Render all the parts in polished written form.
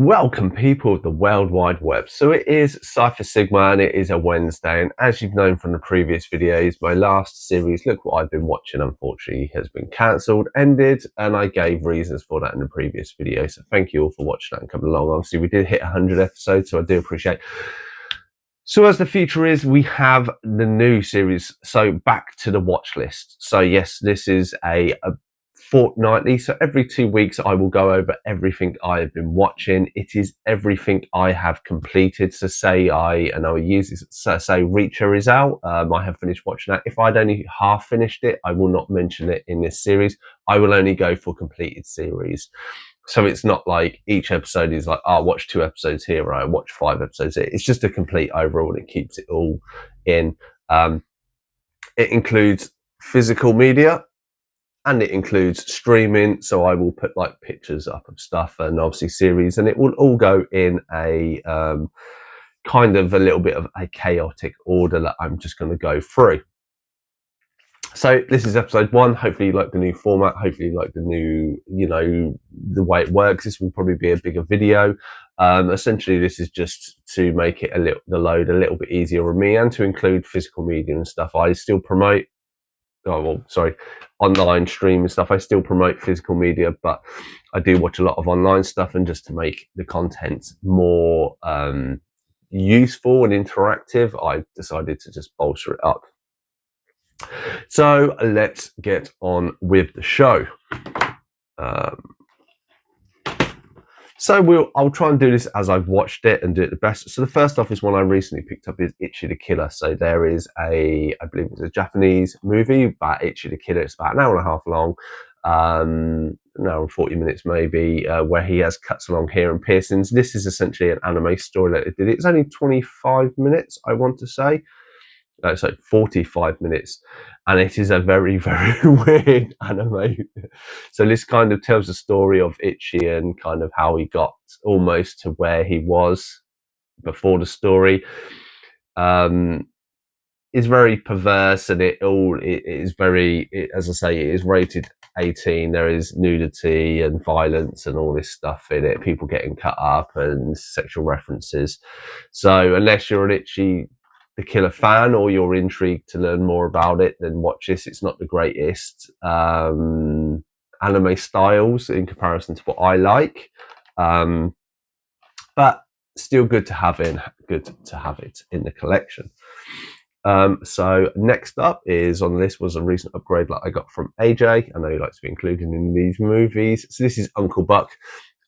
Welcome, people of the World Wide Web. So it is Cypher Sigma and it is a Wednesday, and as you've known from the previous videos, my last series, Look What I've Been Watching, unfortunately has been cancelled, ended, and I gave reasons for that in the previous video. So thank you all for watching that and coming along. Obviously we did hit 100 episodes, so I do appreciate. So as the future is, we have the new series, so back to the watch list. So yes, this is a fortnightly, so every 2 weeks I will go over everything I have been watching. It is everything I have completed. So say I will use this, so say Reacher is out, I have finished watching that. If I'd only half finished it, I will not mention it in this series. I will only go for completed series. So it's not like each episode is like, oh, I watch 2 episodes here, or I watch 5 episodes here. It's just a complete overall. It keeps it all in. It includes physical media, and it includes streaming, so I will put like pictures up of stuff and obviously series, and it will all go in a kind of a little bit of a chaotic order that I'm just going to go through. So this is episode 1. Hopefully you like the new format. Hopefully you like the new, the way it works. This will probably be a bigger video. Essentially this is just to make it the load a little bit easier for me, and to include physical media and stuff. I still promote online stream and stuff. I still promote physical media, but I do watch a lot of online stuff, and just to make the content more useful and interactive, I decided to just bolster it up. So let's get on with the show. I'll try and do this as I've watched it and do it the best. So the first off is one I recently picked up, is Ichi the Killer. So there is I believe it's a Japanese movie about Ichi the Killer. It's about an hour and a half long, an hour and 40 minutes maybe, where he has cuts along hair and piercings. This is essentially an anime story that it did. It's only 25 minutes, I want to say. So 45 minutes, and it is a very, very weird anime. So this kind of tells the story of Ichi and kind of how he got almost to where he was before the story. It's very perverse, and it is very, as I say, it is rated 18. There is nudity and violence and all this stuff in it, people getting cut up and sexual references. So unless you're an Ichi the Killer fan, or you're intrigued to learn more about it, then watch this. It's not the greatest anime styles in comparison to what I like, but still good to have it in the collection. So next up is on the list was a recent upgrade that I got from AJ. I know he likes to be included in these movies. So this is Uncle Buck.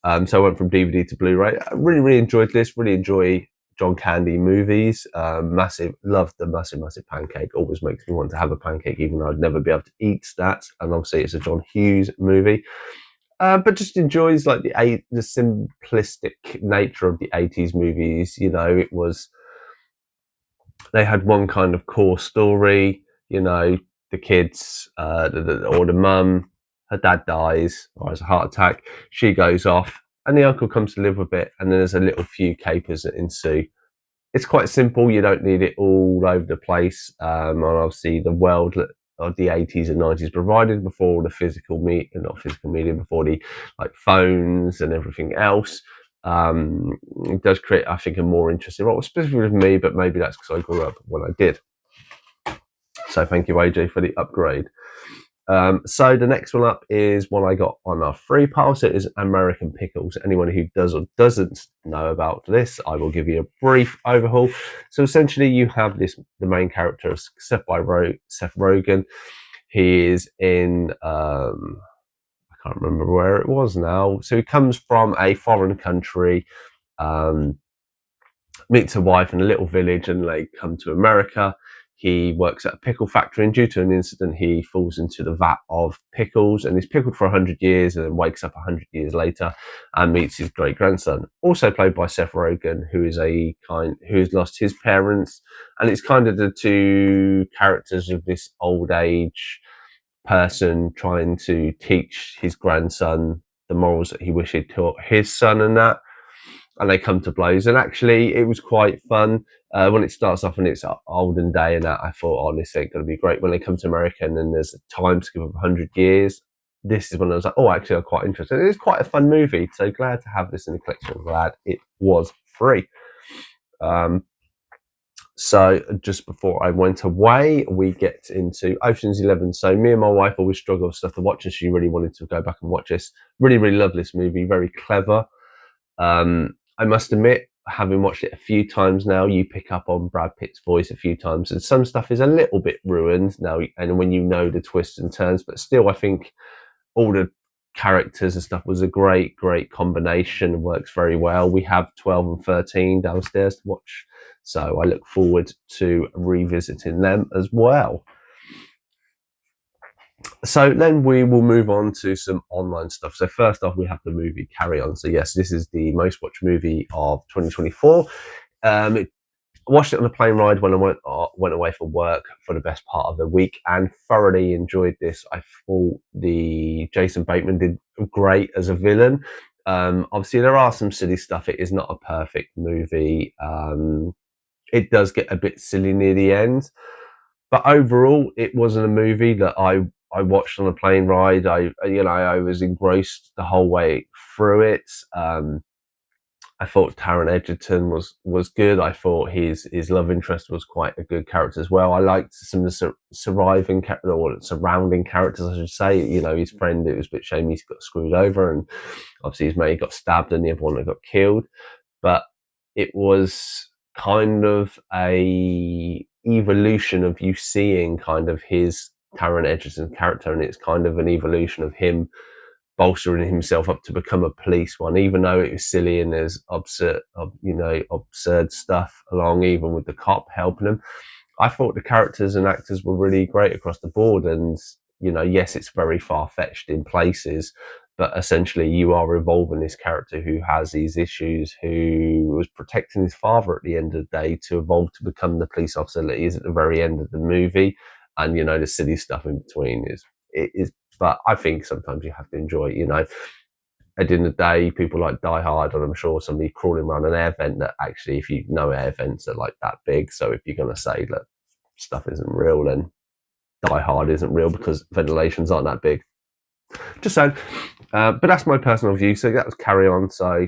So I went from DVD to Blu-ray. I really enjoyed this. Really enjoy John Candy movies. Love the massive pancake. Always makes me want to have a pancake, even though I'd never be able to eat that. And obviously it's a John Hughes movie, but just enjoys like the simplistic nature of the 80s movies. They had one kind of core story. The kids, or the mum, her dad dies or has a heart attack. She goes off, and the uncle comes to live with it, and then there's a little few capers that ensue. It's quite simple. You don't need it all over the place. And obviously the world of the 80s and 90s provided before the before the like phones and everything else. It does create, I think, a more interesting role, specifically with me, but maybe that's because I grew up when I did. So thank you, AJ, for the upgrade. So the next one up is one I got on our free pile. So it is American Pickles. Anyone who does or doesn't know about this, I will give you a brief overhaul. So essentially you have the main character of Seth Rogen. He is in, I can't remember where it was now. So he comes from a foreign country, meets a wife in a little village, and they come to America. He works at a pickle factory, and due to an incident, he falls into the vat of pickles, and he's pickled for 100 years, and then wakes up 100 years later and meets his great-grandson, also played by Seth Rogen, who's lost his parents. And it's kind of the two characters of this old age person trying to teach his grandson the morals that he wished he'd taught his son, and they come to blows. And actually, it was quite fun. When it starts off and it's olden day and that, I thought, oh, this ain't going to be great. When they come to America and then there's a time skip of 100 years, this is when I was like, oh, actually, I'm quite interested. It is quite a fun movie, so glad to have this in the collection. Glad it was free. So just before I went away, we get into Ocean's 11. So me and my wife always struggle with stuff to watch, and she really wanted to go back and watch this. Really, really love this movie. Very clever. I must admit, having watched it a few times now, you pick up on Brad Pitt's voice a few times, and some stuff is a little bit ruined now. And when you know the twists and turns, but still, I think all the characters and stuff was a great combination. Works very well. We have 12 and 13 downstairs to watch, so I look forward to revisiting them as well. So then we will move on to some online stuff. So first off, we have the movie Carry On. So yes, this is the most watched movie of 2024. Watched it on a plane ride when I went away for work for the best part of the week, and thoroughly enjoyed this. I thought the Jason Bateman did great as a villain. Obviously, there are some silly stuff. It is not a perfect movie. It does get a bit silly near the end, but overall, it wasn't a movie that I watched on a plane ride. I was engrossed the whole way through it. I thought Taron Egerton was good. I thought his love interest was quite a good character as well. I liked some of the surrounding characters, I should say. You know, his friend, it was a bit shame he got screwed over, and obviously his mate got stabbed and the other one that got killed. But it was kind of a evolution of you seeing kind of his Taron Egerton character, and it's kind of an evolution of him bolstering himself up to become a police one, even though it was silly and there's absurd stuff along, even with the cop helping him. I thought the characters and actors were really great across the board, and yes, it's very far-fetched in places, but essentially you are evolving this character who has these issues, who was protecting his father at the end of the day, to evolve to become the police officer that he is at the very end of the movie. And the silly stuff in between is but I think sometimes you have to enjoy it. At the end of the day, people like Die Hard, and I'm sure somebody crawling around an air vent that actually, if you know, air vents are like that big. So if you're going to say that stuff isn't real, then Die Hard isn't real because ventilations aren't that big. Just saying. But that's my personal view. So that was Carry On. So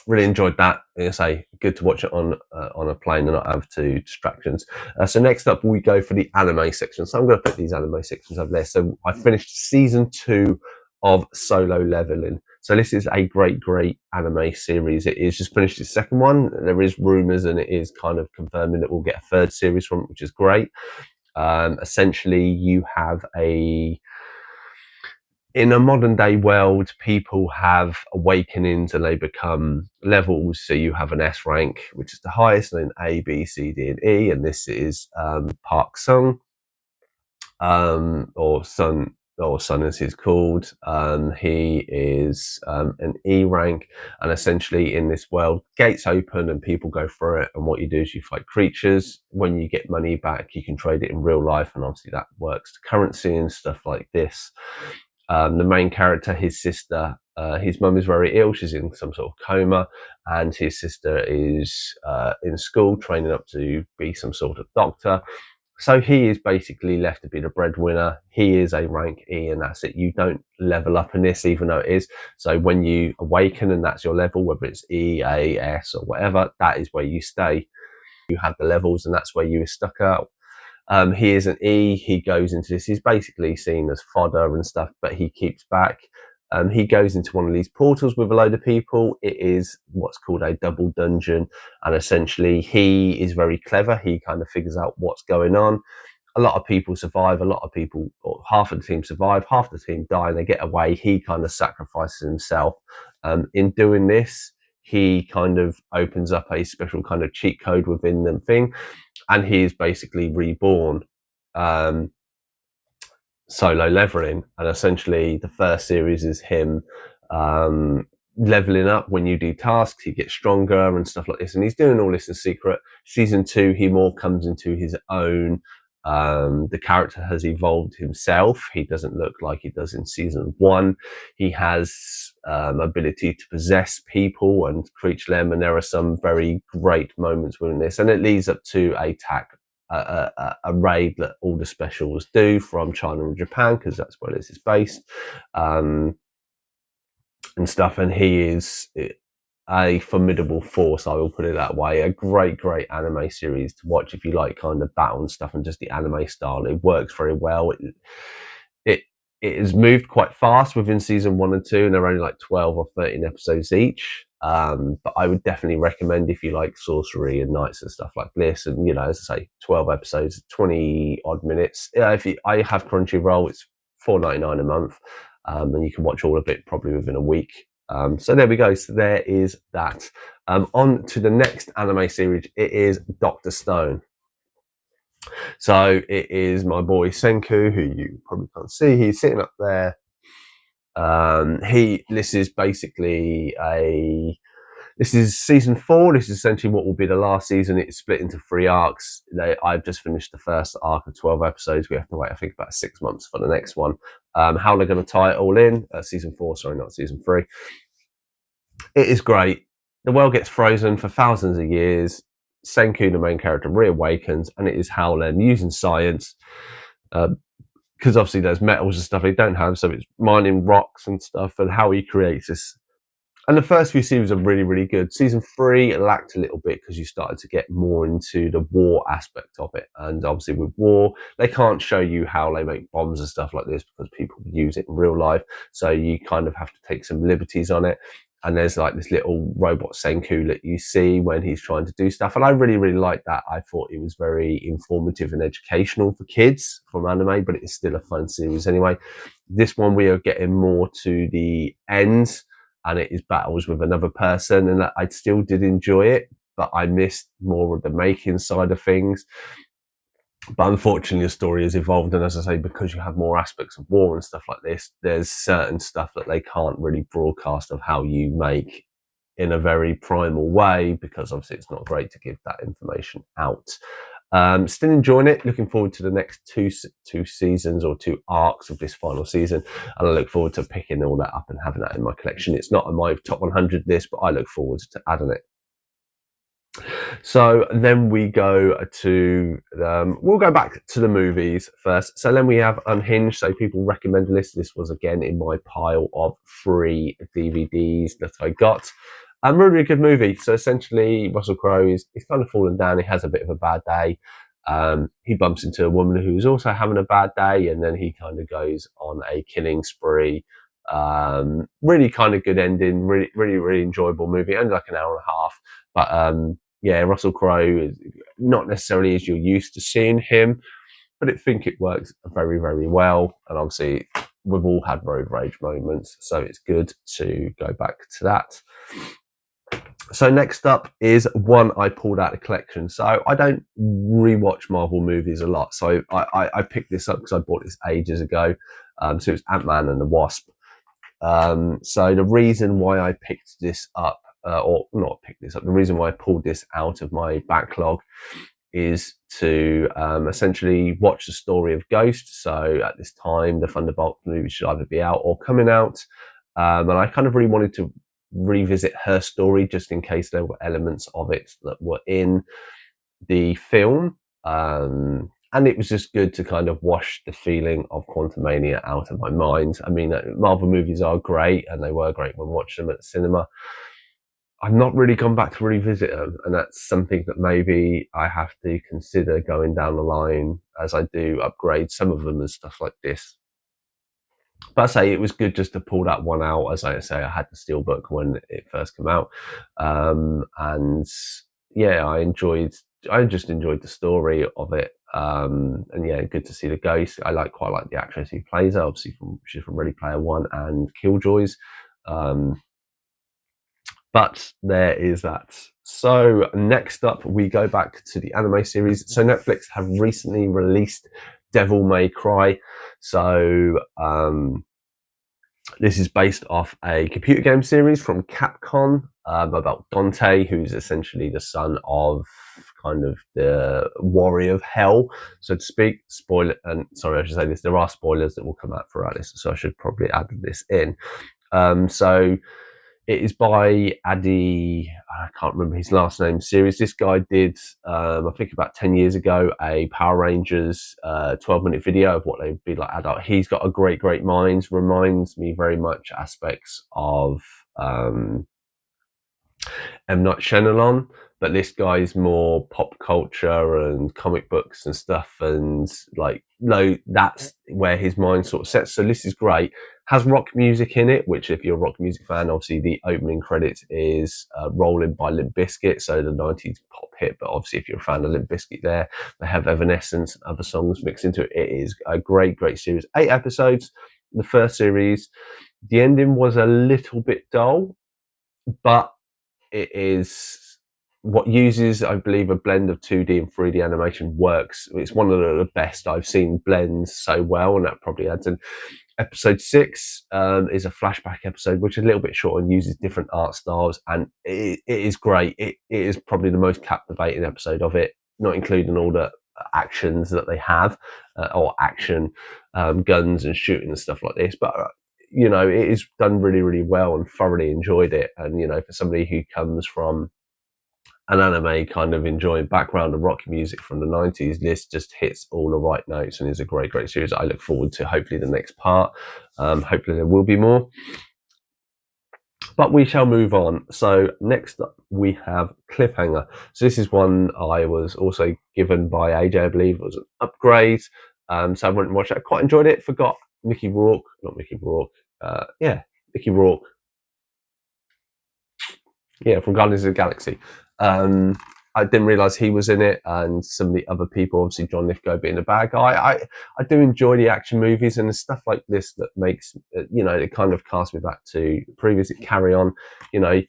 really enjoyed that. Like I say, good to watch it on a plane and not have two distractions. So next up, we go for the anime section. So I'm going to put these anime sections over there. So I finished season 2 of Solo Leveling. So this is a great anime series. It is just finished its second one. There is rumours, and it is kind of confirming that we'll get a third series from it, which is great. Essentially, you have in a modern day world, people have awakenings and they become levels. So you have an S rank, which is the highest, and then A, B, C, D, and E. And this is Park Sung, or Sun as he's called. He is an E rank, and essentially in this world, gates open and people go through it. And what you do is you fight creatures. When you get money back, you can trade it in real life, and obviously that works to currency and stuff like this. The main character, his sister, his mum is very ill. She's in some sort of coma, and his sister is in school training up to be some sort of doctor. So he is basically left to be the breadwinner. He is a rank E, and that's it. You don't level up in this, even though it is. So when you awaken and that's your level, whether it's E, A, S, or whatever, that is where you stay. You have the levels, and that's where you are stuck out. He is an E. He goes into this. He's basically seen as fodder and stuff, but he keeps back. He goes into one of these portals with a load of people. It is what's called a double dungeon. And essentially, he is very clever. He kind of figures out what's going on. A lot of people survive. A lot of people, or half of the team survive, half the team die, and they get away. He kind of sacrifices himself. In doing this, he kind of opens up a special kind of cheat code within the thing, and he is basically reborn. Solo leveling, and essentially the first series is him leveling up. When you do tasks, he gets stronger and stuff like this, and he's doing all this in secret. Season 2, he more comes into his own. The character has evolved himself. He doesn't look like he does in season 1. He has ability to possess people and preach them, and there are some very great moments within this, and it leads up to a a raid that all the specials do from China and Japan, because that's where this is based, and stuff. And he is a formidable force, I will put it that way. A great anime series to watch if you like kind of battle and stuff and just the anime style. It works very well. It it has moved quite fast within season 1 and 2, and they're only like 12 or 13 episodes each. But I would definitely recommend if you like sorcery and knights and stuff like this. And as I say, 12 episodes, 20 odd minutes. I have Crunchyroll, it's $4.99 a month, and you can watch all of it probably within a week. So there we go. So there is that. On to the next anime series. It is Dr. Stone. So it is my boy Senku, who you probably can't see. He's sitting up there. This is basically this is season 4. This is essentially what will be the last season. It's split into 3 arcs. I've just finished the first arc of 12 episodes. We have to wait, I think, about 6 months for the next one. How they're going to tie it all in, season 4, sorry, not season 3. It is great. The world gets frozen for thousands of years. Senku, the main character, reawakens, and it is Howlem using science, because obviously there's metals and stuff they don't have, so it's mining rocks and stuff, and how he creates this. And the first few seasons are really good. Season 3 lacked a little bit because you started to get more into the war aspect of it. And obviously with war, they can't show you how they make bombs and stuff like this because people use it in real life. So you kind of have to take some liberties on it. And there's like this little robot Senku that you see when he's trying to do stuff. And I really like that. I thought it was very informative and educational for kids from anime, but it is still a fun series anyway. This one, we are getting more to the end, and it is battles with another person. And I still did enjoy it, but I missed more of the making side of things. But unfortunately, the story has evolved, and as I say, because you have more aspects of war and stuff like this, there's certain stuff that they can't really broadcast of how you make in a very primal way, because obviously it's not great to give that information out. Still enjoying it. Looking forward to the next two seasons or 2 arcs of this final season, and I look forward to picking all that up and having that in my collection. It's not on my top 100 list, but I look forward to adding it. So then we go to, we'll go back to the movies first. So then we have Unhinged. So people recommend list. This was again in my pile of free DVDs that I got. Really good movie. So essentially, Russell Crowe is kind of fallen down. He has a bit of a bad day. He bumps into a woman who's also having a bad day, and then he kind of goes on a killing spree. Really kind of good ending. Really enjoyable movie. Only like an hour and a half, but yeah, Russell Crowe is not necessarily as you're used to seeing him, but I think it works very well. And obviously, we've all had road rage moments, so it's good to go back to that. So next up is one I pulled out of the collection. So I don't rewatch Marvel movies a lot, so I picked this up because I bought this ages ago. So it's Ant-Man and the Wasp. So the reason why I picked this up, or not picked this up, the reason why I pulled this out of my backlog is to essentially watch the story of Ghost. So at this time, the Thunderbolt movie should either be out or coming out. And I kind of really wanted to revisit her story just in case there were elements of it that were in the film. And it was just good to kind of wash the feeling of Quantumania out of my mind. I mean, Marvel movies are great, and they were great when watching them at the cinema. I've not really gone back to revisit them, and that's something that maybe I have to consider going down the line as I do upgrade some of them and stuff like this. But I say it was good just to pull that one out. As I say, I had the Steelbook when it first came out, and yeah, I just enjoyed the story of it. And yeah, good to see the Ghost. I quite like the actress who plays her. Obviously, she's from Ready Player One and Killjoys. But there is that. So next up, we go back to the anime series. So Netflix have recently released Devil May Cry. So this is based off a computer game series from Capcom about Dante, who's essentially the son of kind of the warrior of hell, so to speak. Spoiler, and sorry, I should say this, there are spoilers that will come out throughout this, so I should probably add this in. So It is by Addy, I can't remember his last name, series. This guy did, I think about 10 years ago, a Power Rangers 12-minute video of what they would be like adult. He's got a great mind, reminds me very much aspects of M. Night Shyamalan, but this guy's more pop culture and comic books and stuff, and like, no, that's where his mind sort of sets. So this is great. Has rock music in it, which if you're a rock music fan, obviously the opening credits is Rolling by Limp Bizkit, so the 90s pop hit. But obviously if you're a fan of Limp Bizkit there, they have Evanescence and other songs mixed into it. It is a great series. 8 episodes, the first series. The ending was a little bit dull, but it is what uses, I believe, a blend of 2D and 3D animation works. It's one of the best I've seen blends so well, and that probably adds in. Episode 6 is a flashback episode, which is a little bit short and uses different art styles, and it is great. It is probably the most captivating episode of it, not including all the actions that they have, or action, guns and shooting and stuff like this. But you know, it is done really well, and thoroughly enjoyed it. And you know, for somebody who comes from an anime kind of enjoying background of rock music from the 90s, this just hits all the right notes and is a great series. I look forward to hopefully the next part. Hopefully there will be more, but we shall move on. So next up we have Cliffhanger. So this is one I was also given by AJ, I believe. It was an upgrade. So I went and watched it. I quite enjoyed it. Forgot Mickey Rourke, not Mickey Rourke. Mickey Rourke. Yeah, from Guardians of the Galaxy. I didn't realise he was in it, and some of the other people, obviously John Lithgow being a bad guy. I do enjoy the action movies, and the stuff like this that makes, you know, it kind of casts me back to previous Carry On. You know,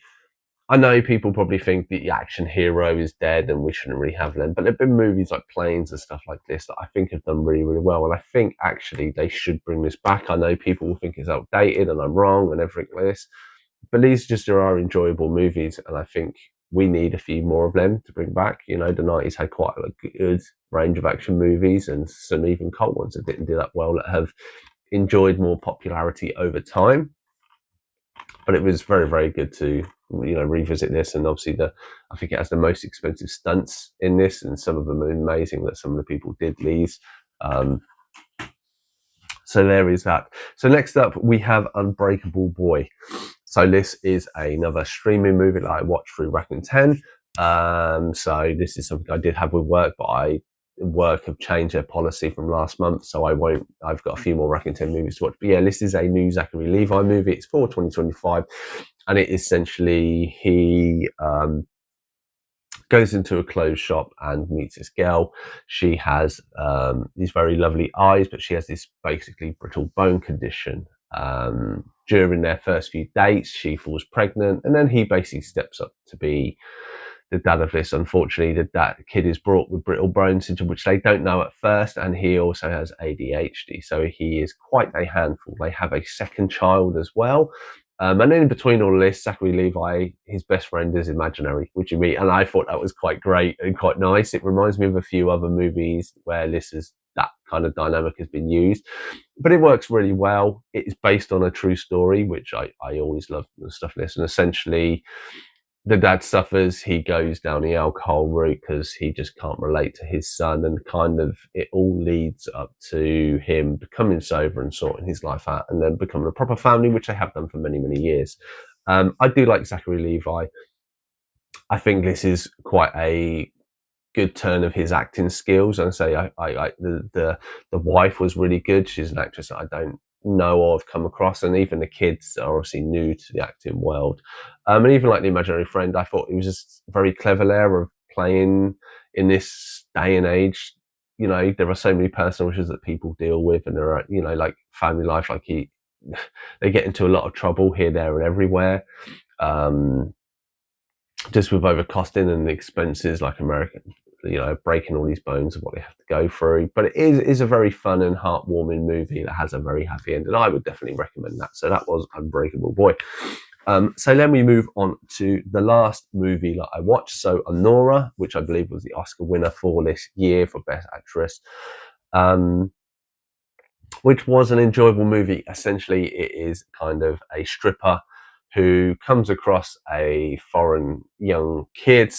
I know people probably think the action hero is dead and we shouldn't really have them, but there have been movies like Planes and stuff like this that I think have done really well, and I think actually they should bring this back. I know people will think it's outdated and I'm wrong and everything like this, but these just are enjoyable movies, and I think we need a few more of them to bring back. You know, the 90s had quite a good range of action movies, and some even cult ones that didn't do that well that have enjoyed more popularity over time. But it was very good to, you know, revisit this. And obviously I think it has the most expensive stunts in this, and some of them are amazing that some of the people did these. So there is that. So next up we have Unbreakable Boy. So this is another streaming movie that I watched through Rakuten 10. So this is something I did have with work, but work have changed their policy from last month, so I've got a few more Rakuten movies to watch. But yeah, this is a new Zachary Levi movie. It's for 2025, and it essentially, he goes into a clothes shop and meets this girl. She has these very lovely eyes, but she has this basically brittle bone condition. During their first few dates, she falls pregnant, and then he basically steps up to be the dad of this. Unfortunately, that kid is brought with brittle bone syndrome, which they don't know at first, and he also has ADHD, so he is quite a handful. They have a second child as well. And then in between all this, Zachary Levi, his best friend is imaginary, which you meet, and I thought that was quite great and quite nice. It reminds me of a few other movies where that kind of dynamic has been used, but it works really well. It is based on a true story, which I always love stuff like this. And essentially, the dad suffers, he goes down the alcohol route because he just can't relate to his son, and kind of it all leads up to him becoming sober and sorting his life out, and then becoming a proper family, which they have done for many years. I do like Zachary Levi. I think this is quite a good turn of his acting skills. And say the wife was really good. She's an actress that I don't know or have come across, and even the kids are obviously new to the acting world. And even like the imaginary friend, I thought he was just very clever there of playing in this day and age. You know, there are so many personal issues that people deal with, and there are, you know, like family life, like they get into a lot of trouble here, there, and everywhere. Just with overcosting and the expenses, like American, you know, breaking all these bones of what they have to go through. But it is a very fun and heartwarming movie that has a very happy end, and I would definitely recommend that. So that was Unbreakable Boy. So then we move on to the last movie that I watched. So Honora, which I believe was the Oscar winner for this year for Best Actress, which was an enjoyable movie. Essentially, it is kind of a stripper who comes across a foreign young kid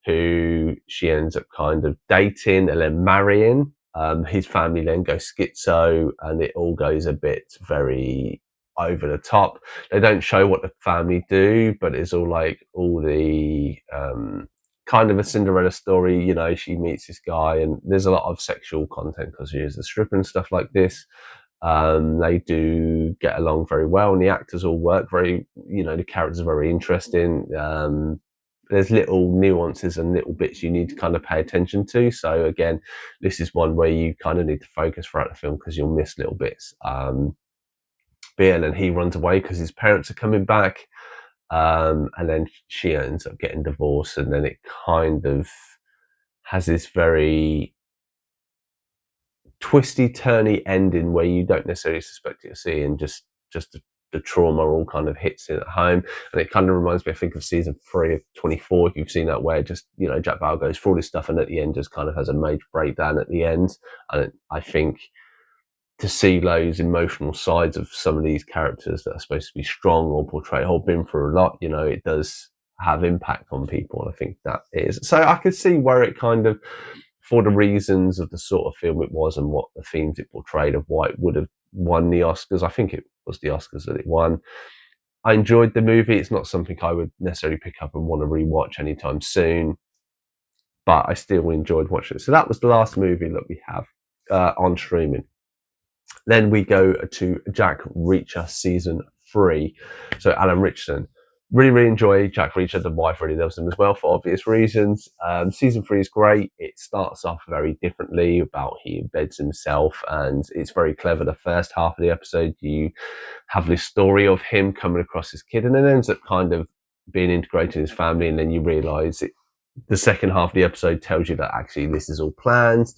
who she ends up kind of dating and then marrying. His family then goes schizo, and it all goes a bit very over the top. They don't show what the family do, but it's all like all the kind of a Cinderella story. You know, she meets this guy, and there's a lot of sexual content because she is a stripper and stuff like this. They do get along very well, and the actors all work very, you know, the characters are very interesting. There's little nuances and little bits you need to kind of pay attention to. So again, this is one where you kind of need to focus throughout the film because you'll miss little bits. Bill, and he runs away because his parents are coming back. And then she ends up getting divorced, and then it kind of has this very twisty, turny ending where you don't necessarily suspect it to see, and just the trauma all kind of hits it at home. And it kind of reminds me, I think, of season 3 of 24, if you've seen that, where just, you know, Jack Bauer goes through all this stuff and at the end just kind of has a major breakdown at the end. And I think to see those emotional sides of some of these characters that are supposed to be strong or portray or been through a lot, you know, it does have impact on people. And I think that is, so I could see where it kind of, for the reasons of the sort of film it was and what the themes it portrayed of why it would have won the Oscars. I think it was the Oscars that it won. I enjoyed the movie. It's not something I would necessarily pick up and want to rewatch anytime soon, but I still enjoyed watching it. So that was the last movie that we have on streaming. Then we go to Jack Reacher season 3. So Alan Richardson. Really enjoy Jack Reacher. The wife really loves him as well for obvious reasons. Season 3 is great. It starts off very differently about he embeds himself, and it's very clever. The first half of the episode, you have this story of him coming across his kid, and then ends up kind of being integrated in his family, and then you realise it. The second half of the episode tells you that actually this is all planned.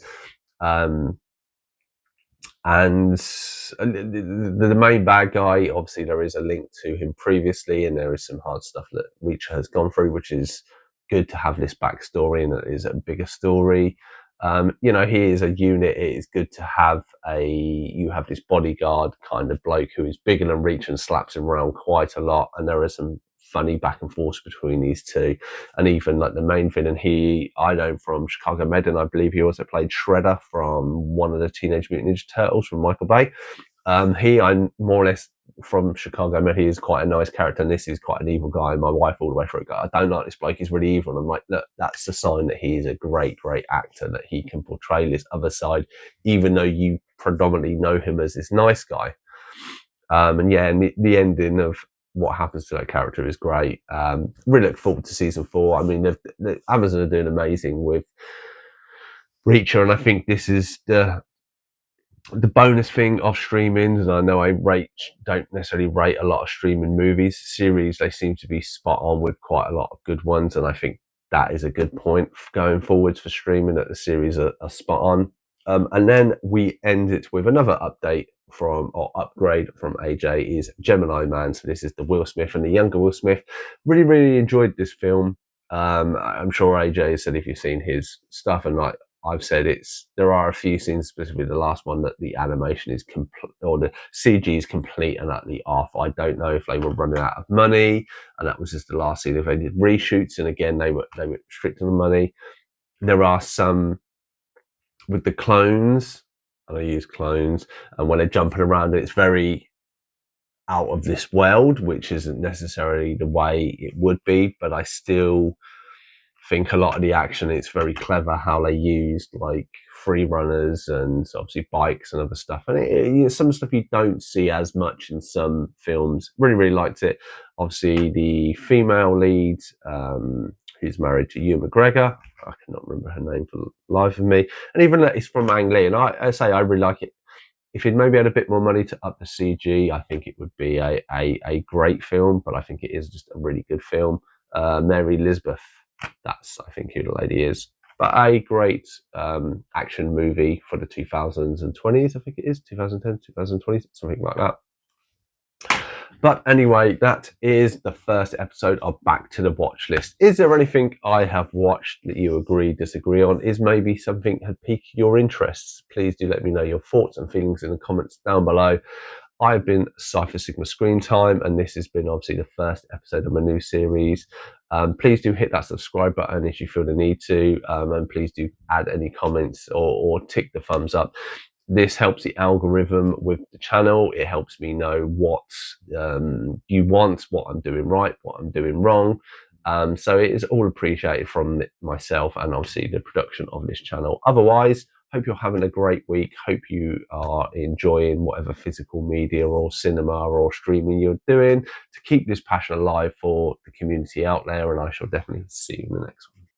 And the main bad guy, obviously there is a link to him previously, and there is some hard stuff that Reacher has gone through, which is good to have this backstory, and it is a bigger story. You know, he is a unit. It is good to have you have this bodyguard kind of bloke who is bigger than Reacher and slaps him around quite a lot, and there is some funny back and forth between these two. And even like the main villain, I know from Chicago Med, and I believe he also played Shredder from one of the Teenage Mutant Ninja Turtles from Michael Bay. I'm more or less from Chicago Med. He is quite a nice character, and this is quite an evil guy. And my wife all the way through it, I don't like this bloke, he's really evil. And I'm like, look, that's the sign that he is a great actor, that he can portray this other side, even though you predominantly know him as this nice guy. And yeah, and the ending of what happens to that character is great. Really look forward to season 4. I mean, Amazon are doing amazing with Reacher, and I think this is the bonus thing of streaming. And I know I don't necessarily rate a lot of streaming movies. Series, they seem to be spot on with quite a lot of good ones, and I think that is a good point going forwards for streaming, that the series are spot on. And then we end it with another update upgrade from AJ is Gemini Man. So this is the Will Smith and the younger Will Smith. Really enjoyed this film. I'm sure AJ said if you've seen his stuff, and like I've said, there are a few scenes, specifically the last one, that the animation is complete, or the CG is complete and utterly off. I don't know if they were running out of money, and that was just the last scene. If they did reshoots, and again they were restricted on money. There are some with the clones, and I use clones, and when they're jumping around, it's very out of this world, which isn't necessarily the way it would be, but I still think a lot of the action, it's very clever how they used like free runners and obviously bikes and other stuff, and some stuff you don't see as much in some films. Really liked it. Obviously the female lead, who's married to Ewan McGregor, I cannot remember her name for the life of me, and even that is from Ang Lee, and I say I really like it. If it maybe had a bit more money to up the CG, I think it would be a great film, but I think it is just a really good film. Mary Elizabeth, that's I think who the lady is. But a great action movie for the 2000s and 20s, I think it is, 2010, 2020, something like that. But anyway, that is the first episode of Back to the Watch List. Is there anything I have watched that you agree, disagree on? Is maybe something had piqued your interests? Please do let me know your thoughts and feelings in the comments down below. I've been Cypher Sigma Screen Time, and this has been obviously the first episode of my new series. Please do hit that subscribe button if you feel the need to, and please do add any comments or tick the thumbs up. This helps the algorithm with the channel. It helps me know what you want, what I'm doing right, what I'm doing wrong. So it is all appreciated from myself and obviously the production of this channel. Otherwise, hope you're having a great week. Hope you are enjoying whatever physical media or cinema or streaming you're doing to keep this passion alive for the community out there. And I shall definitely see you in the next one.